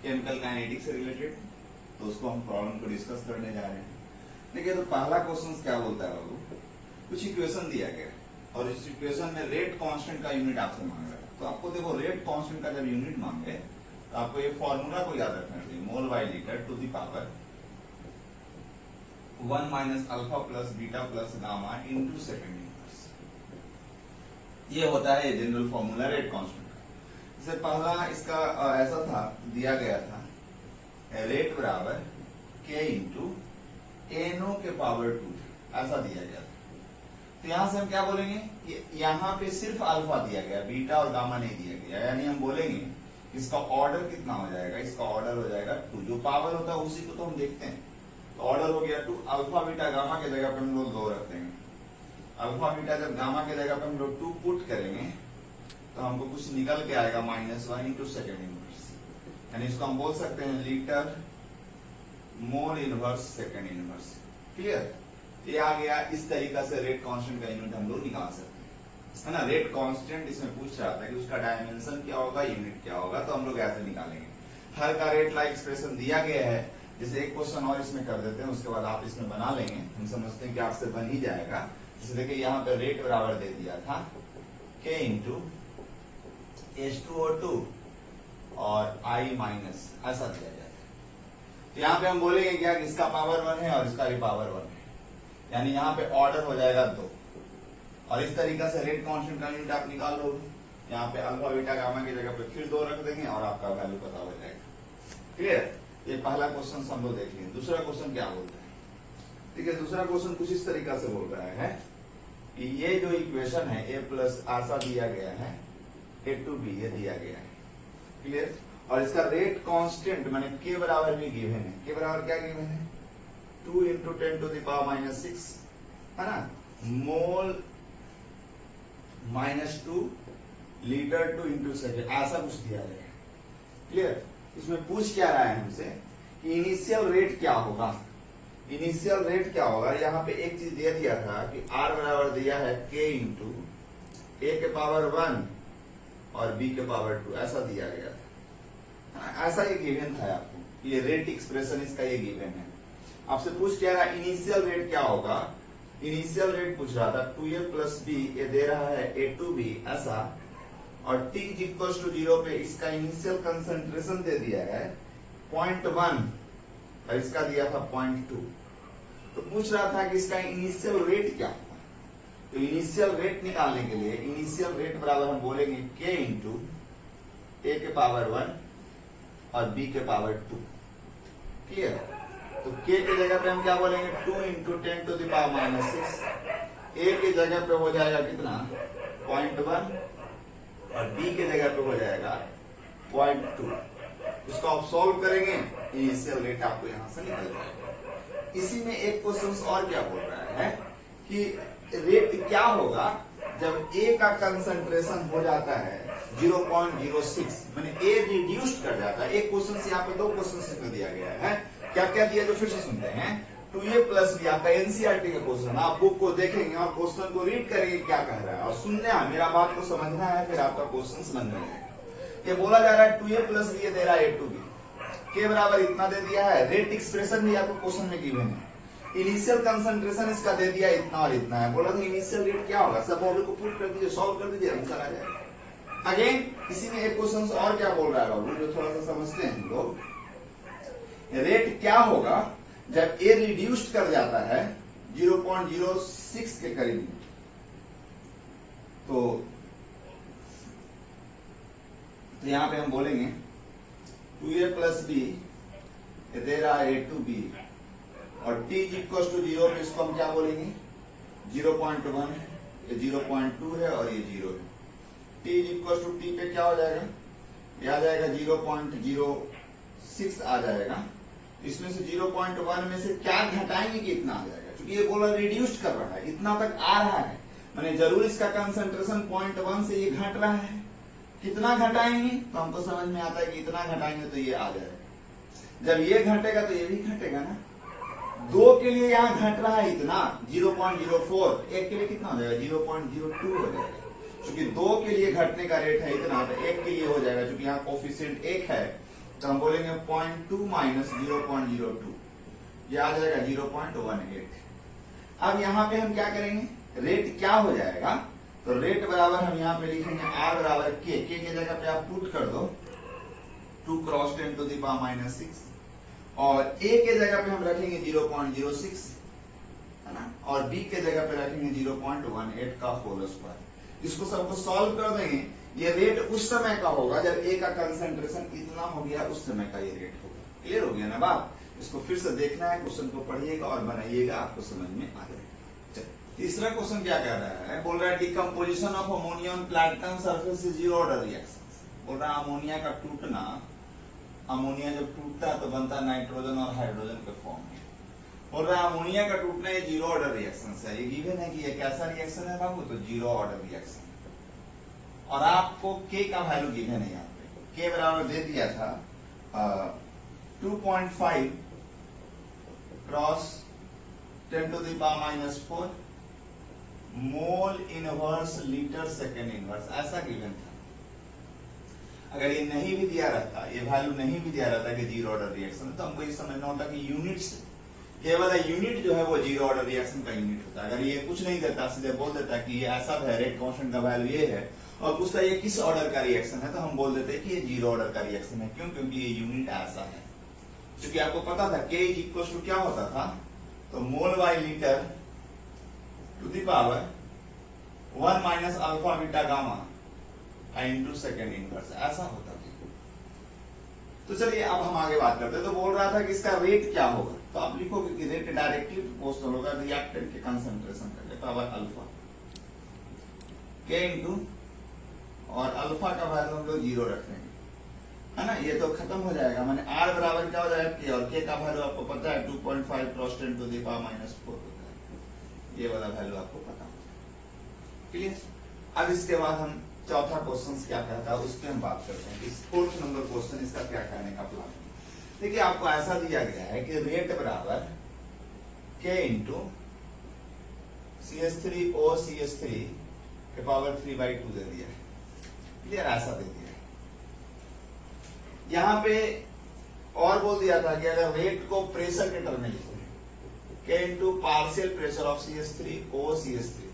Chemical kinetics से related, तो उसको हम प्रॉब्लम को डिस्कस करने जा रहे हैं। देखिए तो पहला क्वेश्चन क्या बोलता है बाबू, कुछ इक्वेशन दिया गया है और इस इक्वेशन में रेट कांस्टेंट का यूनिट आपसे मांग रहा है। तो आपको देखो रेट कांस्टेंट का जब यूनिट मांगे तो आपको ये फॉर्मूला को याद रखना चाहिए, mole by litre to the power 1 minus alpha plus beta plus gamma into second inverse. ये होता है जनरल फॉर्मूला रेट कांस्टेंट का। इससे पहला इसका ऐसा था, दिया गया था रेट बराबर के इंटू एनो के पावर 2, ऐसा दिया गया था। तो यहां से हम क्या बोलेंगे कि यहाँ पे सिर्फ अल्फा दिया गया, बीटा और गामा नहीं दिया गया, यानी हम बोलेंगे इसका ऑर्डर कितना हो जाएगा, इसका ऑर्डर हो जाएगा 2। जो पावर होता है उसी को तो हम देखते हैं, तो ऑर्डर हो गया 2। अल्फा बीटा गामा के जगह पे हम लोग 2 रख देंगे। अल्फा बीटा जब गामा के जगह पे हम लोग 2 पुट करेंगे तो हमको कुछ निकल के आएगा -1 इंटू सेकेंड इनवर्स, यानी इसको हम बोल सकते हैं litre mole inverse second inverse. Clear? ये आ गया। इस तरीका से रेट कांस्टेंट का यूनिट हम लोग निकाल सकते हैं, है ना। रेट कांस्टेंट इसमें पूछ रहा था कि उसका डायमेंशन क्या होगा, यूनिट क्या होगा, तो हम लोग ऐसे निकालेंगे। हर का रेट लाइक एक्सप्रेशन दिया गया है। जैसे एक क्वेश्चन और इसमें कर देते हैं, उसके बाद आप इसमें बना लेंगे, हम समझते हैं कि आपसे बन ही जाएगा। जैसे देखिए यहाँ पे रेट बराबर दे दिया था K इंटू H2O2 और I माइनस, ऐसा दिया जाता है। तो यहाँ पे हम बोलेंगे क्या कि इसका पावर 1 है और इसका भी पावर 1 है, यानी यहाँ पे ऑर्डर हो जाएगा 2। और इस तरीका से रेट कांस्टेंट का यूनिट आप निकाल लोगे। यहाँ पे अल्फा बीटा गामा की जगह पे फिर 2 रख देंगे और आपका वैल्यू पता हो जाएगा। क्लियर? ये पहला क्वेश्चन हम लोग देख लेंगे। दूसरा क्वेश्चन क्या बोलता है, ठीक है। दूसरा क्वेश्चन कुछ इस तरीका से बोल रहा है कि ये जो इक्वेशन है a प्लस ऐसा दिया गया है, a टू बी ये दिया गया है। क्लियर? और इसका रेट कांस्टेंट माने के बराबर भी गिवन है। के बराबर क्या गिवन है, 2 इंटू 10 टू द पावर -6, है ना, मोल -2 लीटर 2 इंटू सेकेंड, ऐसा कुछ दिया गया है। क्लियर? इसमें पूछ क्या रहा है हमसे कि इनिशियल रेट क्या होगा। इनिशियल रेट क्या होगा, यहाँ पे एक चीज दे दिया था कि R बराबर दिया है K इंटू A के पावर 1 और B के पावर 2, ऐसा दिया गया था। ऐसा ये गिवन था आपको, ये रेट एक्सप्रेशन इसका ये गिवन है। आपसे पूछ क्या रहा है, इनिशियल रेट क्या होगा। इनिशियल रेट पूछ रहा था 2A प्लस B, ये दे रहा है A टू B ऐसा, और t इक्वल टू 0 पे इसका इनिशियल कंसंट्रेशन दे दिया है 0.1 और इसका दिया था 0.2। तो पूछ रहा था कि इसका इनिशियल रेट क्या होगा। तो इनिशियल रेट निकालने के लिए इनिशियल रेट बराबर हम बोलेंगे k इंटू A के पावर 1 और B के पावर 2। क्लियर? तो k की जगह पे हम क्या बोलेंगे, 2 into 10 to the power -6। A की जगह पे हो जाएगा कितना, 0.1 और B की जगह पे हो जाएगा 0.2। इसको आप सॉल्व करेंगे, इनिशियल रेट आपको यहां से निकल जाएगा। इसी में एक क्वेश्चन और क्या बोल रहा है कि रेट क्या होगा जब A का कंसंट्रेशन हो जाता है 0.06, मैंने A रिड्यूस्ड कर जाता है। एक क्वेश्चन से यहाँ पे 2 क्वेश्चन इसमें दिया गया है। क्या क्या दिया जो फिर से सुनते हैं। 2A प्लस B आपका एनसीईआरटी का क्वेश्चन, आप बुक को देखेंगे और क्वेश्चन को रीड करेंगे क्या कह रहा है और सुनना है, मेरा बात को समझना है, फिर आपका क्वेश्चन समझ में आएगा। ये बोला जा रहा है 2A प्लस B दे रहा है A टू B, के बराबर इतना दे दिया है। रेट एक्सप्रेशन भी आपको क्वेश्चन में गिवन है। इनिशियल कंसंट्रेशन इसका दे दिया इतना और इतना है। बोला था इनिशियल रेट क्या होगा, सब वैल्यू को पुट कर दीजिए, सॉल्व कर दीजिए, आंसर आ जाएगा। अगेन इसी में एक क्वेश्चन और क्या बोल रहा है बाबू, जो थोड़ा सा समझते हैं हम लोग। रेट क्या होगा जब A रिड्यूस्ड कर जाता है 0.06 के करीब। तो यहां पे हम बोलेंगे 2A प्लस B दे रहा है A टू B और t इक्वल टू 0 पे इसको हम क्या बोलेंगे, 0.1, ये 0.2 है और ये 0 है। t इक्वल टू t पे क्या हो जाएगा, ये आ जाएगा 0.06 आ जाएगा। इसमें से 0.1 में से क्या घटाएंगे कि इतना आ जाएगा, क्योंकि ये बोला रिड्यूस्ड कर रहा है, इतना तक आ रहा है, मैंने जरूर इसका कंसंट्रेशन 0.1 से ये घट रहा है। कितना घटाएंगे तो हमको समझ में आता है कि इतना घटाएंगे तो ये आ जाएगा। जब ये घटेगा तो ये भी घटेगा ना। 2 के लिए यहाँ घट रहा है इतना 0.04, एक के लिए कितना हो जाएगा 0.02 हो जाएगा। क्योंकि 2 के लिए घटने का रेट है इतना, तो 1 के लिए हो जाएगा, क्योंकि यहाँ कोफिशिएंट 1 है तो हम बोलेंगे 0.2 माइनस 0.02, ये आ जाएगा 0.18। अब यहाँ पे हम क्या करेंगे, रेट क्या हो जाएगा, तो रेट बराबर हम यहाँ पे लिखेंगे R बराबर के की जगह पे आप पुट कर दो 2 cross 10 to the power minus 6, और A के जगह पे हम रखेंगे 0.06, है ना, और B के जगह पे रखेंगे 0.18 का होल स्क्वायर। इसको सबको सॉल्व कर देंगे, ये रेट उस समय का होगा जब A का कंसंट्रेशन इतना हो गया, उस समय का ये रेट होगा। क्लियर हो गया ना बात। इसको फिर से देखना है, क्वेश्चन को पढ़िएगा और बनाइएगा, आपको समझ में आ जाएगा। तीसरा क्वेश्चन क्या कह रहा है, बोल रहा है decomposition of ammonia on platinum surface is zero order reaction. बोल रहा है अमोनिया का टूटना, अमोनिया जब टूटता है तो बनता है नाइट्रोजन और हाइड्रोजन के फॉर्म में। बोल रहा है अमोनिया का टूटना ये जीरो ऑर्डर रिएक्शन है। ये गिवन है कि ये कैसा रिएक्शन है बाबू, तो जीरो ऑर्डर रिएक्शन। और आपको के का वैल्यू गिवन है, यहाँ पे के बराबर दे दिया था 2.5 cross 10 to the power minus 4 mole inverse litre second inverse, ऐसा गिवन था। अगर ये नहीं भी दिया रहता, ये वैल्यू नहीं भी दिया रहता कि जीरो ऑर्डर रिएक्शन, तो हमको ये समझना होता कि यूनिट से, ये वाला यूनिट जो है वो जीरो ऑर्डर रिएक्शन का यूनिट होता है। अगर ये कुछ नहीं देता, सीधे बोल देता कि ये ऐसा है, रेट कांस्टेंट का वैल्यू ये है, और पूछता ये किस ऑर्डर का रिएक्शन है, तो हम बोल देते कि ये जीरो ऑर्डर का रिएक्शन है। क्यों? क्योंकि ये यूनिट ऐसा है। क्योंकि आपको पता था K इज इक्वल टू क्या होता था, तो mole by litre to the power 1 minus alpha beta gamma into second inverse, ऐसा होता था। तो चलिए अब हम आगे बात करते हैं। तो बोल रहा था कि इसका रेट क्या होगा, तो आप लिखोगे कि रेट डायरेक्टली प्रोपोर्शनल होगा रिएक्टेंट के कंसंट्रेशन का पावर अल्फा के इनटू, और अल्फा का वैल्यू हम लोग जीरो रखेंगे, है ना। ये तो खत्म हो जाएगा, माने R बराबर क्या हो जाएगा के, और के का वैल्यू आपको पता है 2.5 cross 10 to the power minus 4 होता है। ये वाला वैल्यू आपको पता है। क्लियर। अब इसके बाद हम चौथा क्वेश्चन क्या कहता है उसके हम बात करते हैं। इस 4th नंबर क्वेश्चन, इसका क्या कहने का प्लान है। देखिए आपको ऐसा दिया गया है कि रेट बराबर के इंटू CH3OCH3 के पावर 3/2 दे दिया है। क्लियर, ऐसा दे दिया है। यहां पे और बोल दिया था कि अगर रेट को प्रेशर के टर्म में लिखो, के into partial pressure of CH3OCH3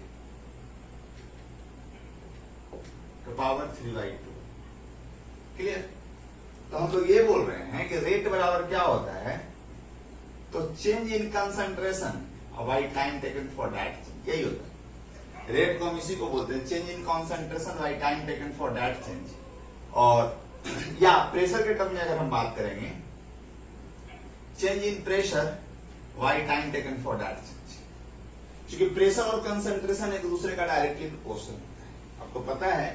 power 3/2। Clear. तो हम लोग ये बोल रहे हैं कि रेट बराबर क्या होता है, तो change in concentration by time taken for that change, यही होता है। रेट को हम इसी को बोलते हैं change in concentration by time taken for that change. और या प्रेशर के टर्म में अगर हम बात करेंगे, change in pressure by time taken for that change. क्योंकि प्रेशर और कंसंट्रेशन एक दूसरे का डायरेक्टली प्रोपोर्शनल होता है। आपको पता है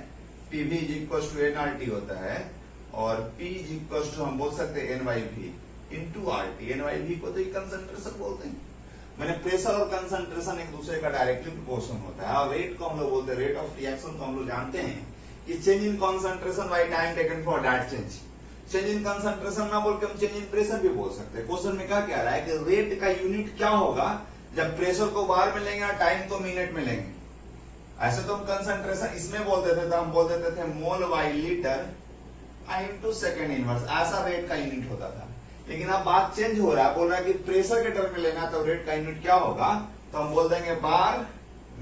PV is equal to nRT होता है, और P इज इक्वल टू हम बोल सकते हैं NYV इंटू RT। NYV को तो एक कंसंट्रेशन बोलते हैं, मैंने प्रेशर और कंसंट्रेशन एक दूसरे का डायरेक्टली प्रोपोर्शनल होता है। और रेट को हम लोग बोलते हैं रेट ऑफ रिएक्शन, को हम लोग जानते हैं कि change in concentration by time taken for that change. Change in concentration ना बोल के हम चेंज इन प्रेशर भी बोल सकते हैं। क्वेश्चन में क्या कह रहा है कि रेट का यूनिट क्या होगा जब प्रेशर को बार में लेंगे और टाइम को मिनट में लेंगे। ऐसे तो हम कंसंट्रेशन इसमें बोल देते थे, हम बोल देते थे mole by litre into second inverse, ऐसा रेट का यूनिट होता था। लेकिन अब बात चेंज हो रहा है, बोल रहा है कि प्रेशर के टर्म में लेना, तो रेट का यूनिट क्या होगा, तो हम बोल देंगे बार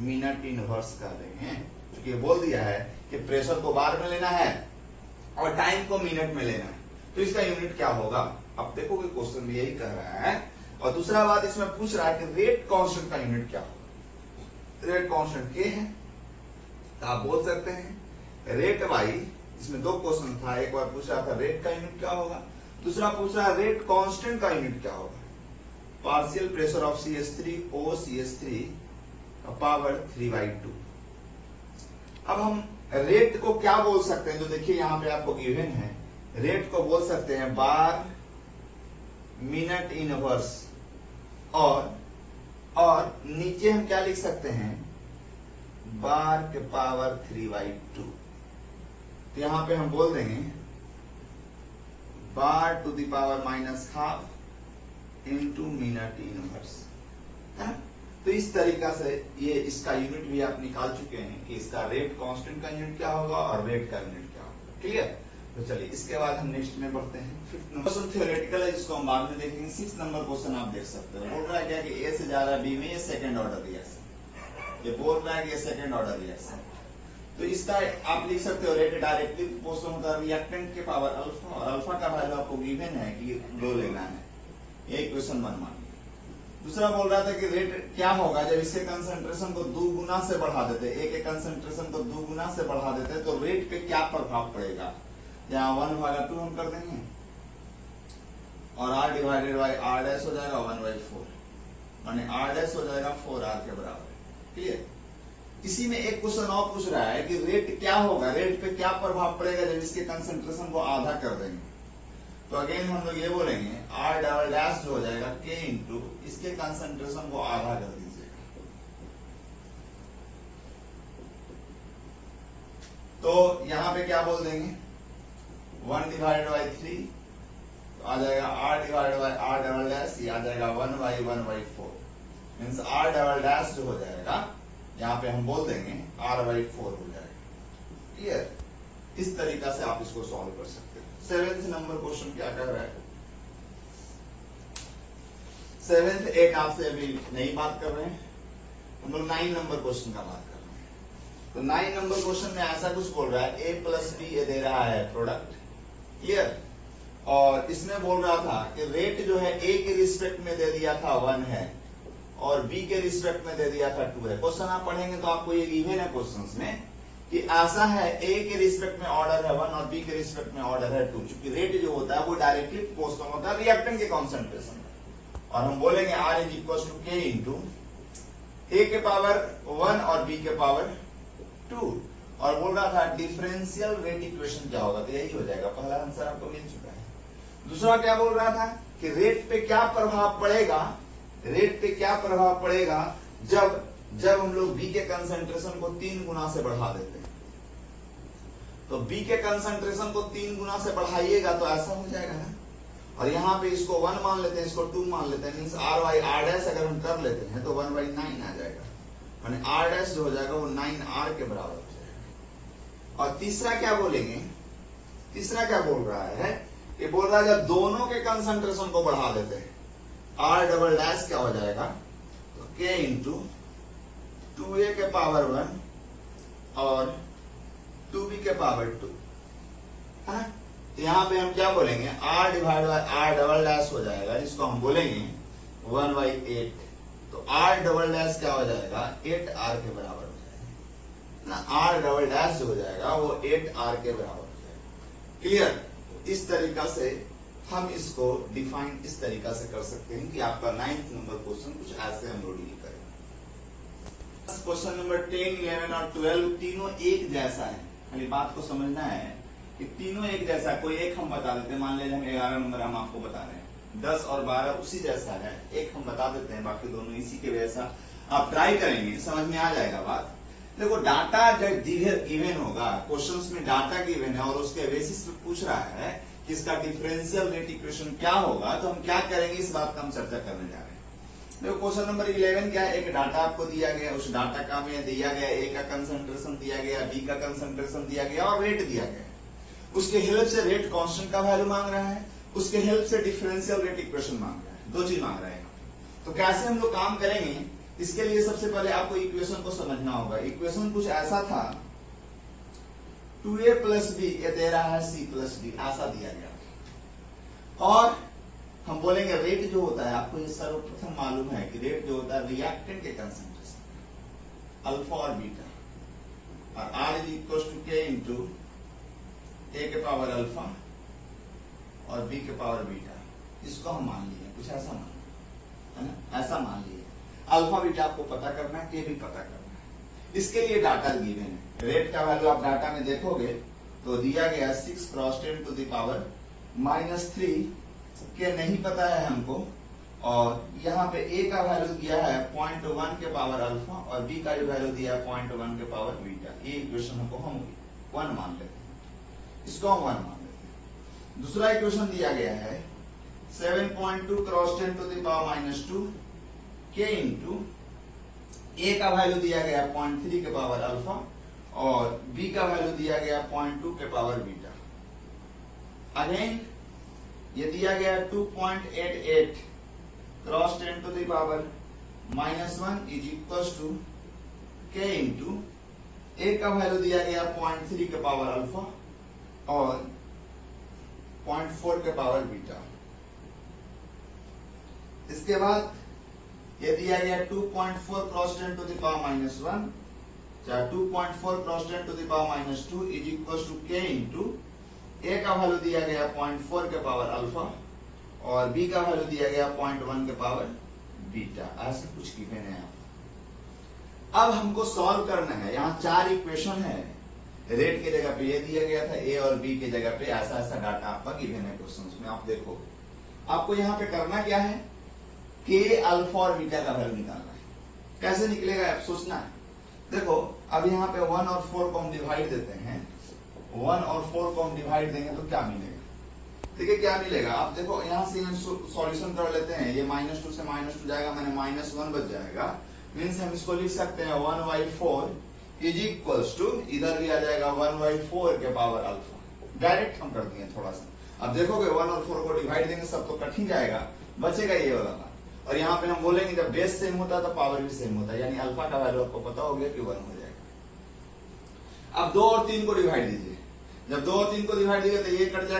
मिनट इनवर्स कर देंगे। क्योंकि बोल दिया है कि प्रेशर को बार में लेना है और टाइम को मिनट में लेना है, तो इसका यूनिट क्या होगा। अब देखोगे क्वेश्चन भी यही कह रहा है। और दूसरा बात इसमें पूछ रहा है कि रेट कांस्टेंट का यूनिट क्या होगा। रेट कांस्टेंट के है, तो आप बोल सकते हैं रेट बाई, इसमें दो क्वेश्चन था, एक बार पूछ रहा था रेट का यूनिट क्या होगा, दूसरा पूछ रहा है रेट कांस्टेंट का यूनिट क्या होगा। Partial pressure of CH3OCH3 power 3/2। अब हम रेट को क्या बोल सकते हैं, जो देखिए यहां पे आपको गिवन है, रेट को बोल सकते हैं बार मिनट इनवर्स, और नीचे हम क्या लिख सकते हैं, बार के पावर 3/2। तो यहां पे हम बोल देंगे bar to the power -½ into minute inverse, है। तो इस तरीका से ये इसका यूनिट भी आप निकाल चुके हैं कि इसका रेट कांस्टेंट का यूनिट क्या होगा और रेट का यूनिट क्या होगा। क्लियर। तो चलिए इसके बाद हम नेक्स्ट में बढ़ते हैं। फिफ्थ नंबर क्वेश्चन थ्योरेटिकल है जिसको हम बाद में देखेंगे। 6 नंबर क्वेश्चन आप देख सकते हो। बोल रहा है क्या कि ए से जा रहा है बी में, ये सेकंड ऑर्डर रिएक्शन। ये बोल रहा है कि ये सेकंड ऑर्डर रिएक्शन, तो इसका आप लिख सकते हो रेट डायरेक्टली प्रोपोर्शनल होता है रिएक्टेंट के पावर अल्फा, और अल्फा का वैल्यू आपको गिवन है कि 2 लेना है। ये इक्वेशन 1 मान लिया। दूसरा बोल रहा था कि रेट क्या होगा जब इसके कंसंट्रेशन को 2 गुना से बढ़ा देते, ए के कंसंट्रेशन को 2 गुना से बढ़ा देते तो रेट पे क्या प्रभाव पड़ेगा। यहाँ 1/2 हम कर देंगे और r divided by r dash हो जाएगा 1/4, माने r डैश हो जाएगा 4r के बराबर। क्लियर। इसी में एक क्वेश्चन और पूछ रहा है कि रेट क्या होगा, रेट पे क्या प्रभाव पड़ेगा जब इसके कंसंट्रेशन को आधा कर देंगे। तो अगेन हम लोग ये बोलेंगे r डबल डैश हो जाएगा k इंटू इसके कंसंट्रेशन को आधा कर दीजिएगा। तो यहां पे क्या बोल देंगे 1 डिवाइडेड बाई 3, तो आ जाएगा r divided by r double dash, ये आ जाएगा 1/1/4, मीन्स r डबल डैश जो हो जाएगा यहाँ पे हम बोल देंगे r/4 हो जाएगा। क्लियर। इस तरीका से आप इसको सॉल्व कर सकते हैं। 7th नंबर क्वेश्चन क्या कर रहा है। 7th 8 आपसे अभी नहीं बात कर रहे हैं, हम लोग 9 नंबर क्वेश्चन का बात कर रहे हैं। तो 9 नंबर क्वेश्चन में ऐसा कुछ बोल रहा है a प्लस बी ये दे रहा है प्रोडक्ट। क्लियर। और इसमें बोल रहा था कि रेट जो है a के रिस्पेक्ट में दे दिया था 1 है और b के रिस्पेक्ट में दे दिया था 2 है। क्वेश्चन आप पढ़ेंगे तो आपको ये गिवन है क्वेश्चंस में कि ऐसा है a के रिस्पेक्ट में ऑर्डर है 1 और b के रिस्पेक्ट में ऑर्डर है 2। चूंकि रेट जो होता है वो डायरेक्टली प्रोपोर्शनल होता है रिएक्टेंट के कॉन्सेंट्रेशन में, और हम बोलेंगे r is equal to k into a के पावर 1 और b के पावर 2। और बोल रहा था डिफरेंशियल रेट इक्वेशन क्या होगा, तो यही हो जाएगा। पहला आंसर आपको मिल चुका है। दूसरा क्या बोल रहा था कि रेट पे क्या प्रभाव पड़ेगा, रेट पे क्या प्रभाव पड़ेगा जब हम लोग B के कंसंट्रेशन को 3 गुना से बढ़ा देते हैं। तो B के कंसंट्रेशन को 3 गुना से बढ़ाइएगा तो ऐसा हो जाएगा ना, और यहाँ पे इसको 1 मान लेते हैं, इसको 2 मान लेते हैं, मीन्स r/r डैश अगर हम कर लेते हैं तो 1/9 आ जाएगा, माने r डैश जो हो जाएगा वो 9r के बराबर हो जाएगा। और तीसरा क्या बोलेंगे, तीसरा क्या बोल रहा है कि बोल रहा है जब दोनों के कंसंट्रेशन को बढ़ा देते हैं r डबल डैश क्या हो जाएगा, तो k इंटू 2a के पावर 1 और 2b के पावर 2 है। यहाँ पे हम क्या बोलेंगे r divide by r double dash हो जाएगा, जिसको हम बोलेंगे 1/8। तो r डबल डैश क्या हो जाएगा 8r के बराबर हो जाएगा ना, r डबल डैश जो हो जाएगा वो 8r के बराबर हो जाएगा। क्लियर। इस तरीका से हम इसको डिफाइन इस तरीका से कर सकते हैं कि आपका 9th नंबर क्वेश्चन कुछ ऐसे हम लोग डील करेंगे। क्वेश्चन नंबर 10, 11 और 12 तीनों एक जैसा है। खाली बात को समझना है कि तीनों एक जैसा, कोई एक हम बता देते हैं, मान लीजिए हम 11 नंबर हम आपको बता रहे हैं, 10 और 12 उसी जैसा है, एक हम बता देते हैं, बाकी दोनों इसी के जैसा। आप ट्राई करेंगे समझ में आ जाएगा बात। देखो डाटा जब गिवन होगा, क्वेश्चंस में डाटा गिवन है और उसके बेसिस पे पूछ रहा है कि इसका डिफरेंशियल रेट इक्वेशन क्या होगा, तो हम क्या करेंगे इस बात का हम चर्चा करने जा रहे हैं। देखो क्वेश्चन नंबर 11 क्या है, एक डाटा आपको दिया गया, उस डाटा का में दिया गया ए का कंसंट्रेशन दिया गया, बी का कंसंट्रेशन दिया गया और रेट दिया गया। उसके हेल्प से रेट कांस्टेंट का वैल्यू मांग रहा है, उसके हेल्प से डिफरेंशियल रेट इक्वेशन मांग रहा है, दो चीज मांग रहा है। तो कैसे हम लोग काम करेंगे, इसके लिए सबसे पहले आपको इक्वेशन को समझना होगा। इक्वेशन कुछ ऐसा था 2a प्लस बी ये दे रहा है c प्लस डी, ऐसा दिया गया। और हम बोलेंगे रेट जो होता है, आपको ये सर्वप्रथम मालूम है कि रेट जो होता है रिएक्टेंट के कंसंट्रेशन अल्फा और बीटा, और r is equal to k into a के पावर अल्फा और b के पावर बीटा। इसको हम मान लिए कुछ ऐसा मान लिया है ना, ऐसा मान लिए। अल्फा बीटा आपको पता करना है, के भी पता करना है। इसके लिए डाटा गिवन है। रेट का वैल्यू आप डाटा में देखोगे तो दिया गया 6 क्रॉस 10 टू द पावर -3, के नहीं पता है हमको, और यहाँ पे a का वैल्यू दिया है 0.1 के पावर अल्फा और b का जो वैल्यू दिया है 0.1 के पावर बीटा। ये इक्वेशन हमको हम 1 मान लेते हैं, इसको हम 1 मान लेते हैं। दूसरा इक्वेशन दिया गया है 7.2 क्रॉस 10 टू द पावर -2 के इंटू ए का वैल्यू दिया गया 0.3 के पावर अल्फा और बी का वैल्यू दिया गया 0.2 के पावर बीटा। अगेन ये दिया गया 2.88 cross 10 to the power -1 is equal to k into A का वैल्यू दिया गया 0.3 के पावर अल्फा और 0.4 के पावर बीटा। इसके बाद ये दिया गया 2.4 क्रॉस 10 टू द पावर -1 चाहे 2.4 cross 10 to the power -2 is equal to k into A का वैल्यू दिया गया 0.4 के पावर अल्फा और बी का वैल्यू दिया गया 0.1 के पावर बीटा। ऐसा कुछ गिवन है। अब हमको सॉल्व करना है। यहाँ 4 इक्वेशन है। रेट की जगह पे ये दिया गया था, ए और बी की जगह पे ऐसा ऐसा डाटा आपका गिवन है क्वेश्चन में। आप देखो आपको यहाँ पे करना क्या है, के अल्फा और बीटा का वैल्यू निकालना है। कैसे निकलेगा आप सोचना है। देखो अब यहाँ पे 1 और 4 को हम डिवाइड देते हैं। 1 और 4 को हम डिवाइड देंगे तो क्या मिलेगा, देखिए क्या मिलेगा। आप देखो यहाँ से हम सॉल्यूशन कर लेते हैं। ये -2 से -2 जाएगा, मैंने -1 बच जाएगा। मीन्स हम इसको लिख सकते हैं 1/4 इज इक्वल्स टू, इधर भी आ जाएगा 1/4 के पावर अल्फा। डायरेक्ट हम कर दिए थोड़ा सा। अब देखोगे 1 और 4 को डिवाइड देंगे सब तो कठिन जाएगा, बचेगा ये वाला पार्ट। और यहाँ पे हम बोलेंगे जब बेस सेम होता है तो पावर भी सेम होता है, यानी अल्फा का वैल्यू आपको पता हो गया कि 1 हो जाएगा। अब 2 और 3 को डिवाइड दीजिए। जब 2 और 3 को डिवाइड दीजिए तो ये कट जाएगा,